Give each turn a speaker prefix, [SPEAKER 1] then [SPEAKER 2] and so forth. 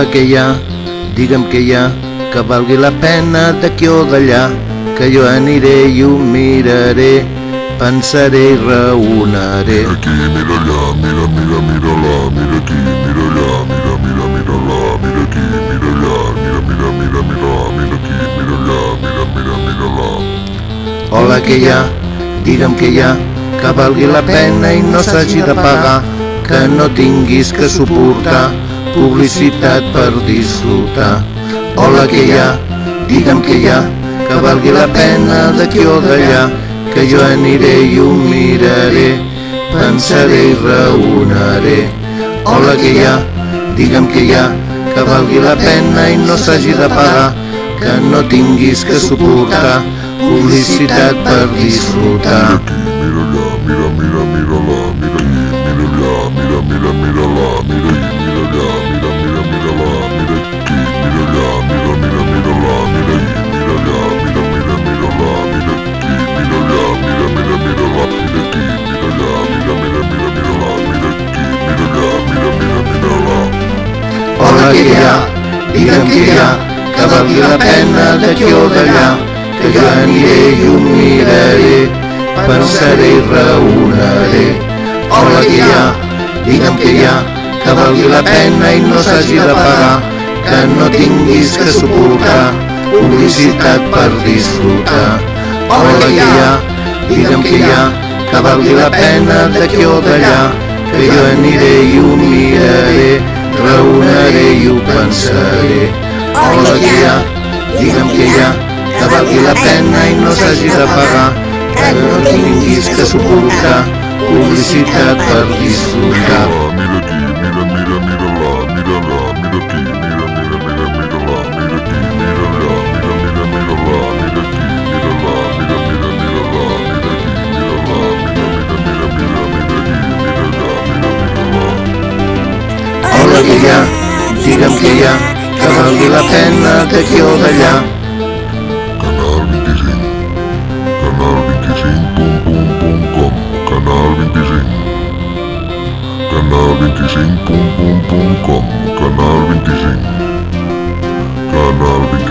[SPEAKER 1] Hola, què hi ha? Digue'm què hi ha, que valgui la pena d'aquí o d'allà, que jo aniré i ho miraré, pensaré i raonaré.
[SPEAKER 2] Mira aquí, mira allà, mira, mira, mira-la, mira aquí, mira allà, mira, mira, mira-la, mira aquí, mira allà, mira, mira, mira, mira-la, mira aquí, mira allà, mira, mira, mira-la.
[SPEAKER 1] Hola, què hi ha? Digue'm què hi ha, que valgui la pena i no s'hagi de pagar, que no tinguis que suportar publicitat per disfrutar. Hola, què hi ha? Digue'm què hi ha, que valgui la pena d'aquí o d'allà, que jo aniré i ho miraré, pensaré i raonaré. Hola, què hi ha? Digue'm què hi ha, que valgui la pena i no s'hagi de pagar, que no tinguis que suportar publicitat per disfrutar.
[SPEAKER 2] Mira allà, mira, mira, mira-la, mira aquí, mira allà, mira, mira, mira-la, mira aquí, mira allà, mira, mira, mira-la, mira aquí, mira allà, mira, mira, mira-la, mira aquí, mira allà, mira, mira, mira-la, mira aquí, mira allà, mira, mira, mira-la, mira aquí, mira allà, mira, mira, mira-la, mira aquí, mira allà, mira, mira, mira-la.
[SPEAKER 1] Hola, què hi ha? Digue'm què hi ha, que valgui la pena d'aquí o d'allà, que jo aniré i ho miraré, pensaré i raonaré. Hola, què hi ha? Digue'm què hi ha, que valgui la pena i no s'hagi de pagar, que no tinguis que suportar publicitat per disfrutar. Hola, què hi ha? Digue'm què hi ha, que valgui la pena d'aquí o d'allà, que jo aniré i ho miraré, raonaré i ho pensaré. Hola, què hi ha? Digue'm què hi ha, que valgui la pena i no s'hagi de pagar, que no tinguis que suportar publicitat per disfrutar.
[SPEAKER 2] Mira aquí, mira, mira, mira-la, mira-la, mira aquí, mira, mira, mira, mira-la, mira aquí, mira allà, mira, mira, mira-la, mira aquí, mira-la, mira, mira, mira-la, mira aquí, mira-la, mira, mira, mira, mira, mira aquí, mira allà, mira, mira-la.
[SPEAKER 1] Hola, què hi ha? Digue'm què hi ha, que valgui la pena d'aquí o d'allà.
[SPEAKER 2] Canal 25, canal25.com, canal 25, canal25.com, canal 25, canal 25.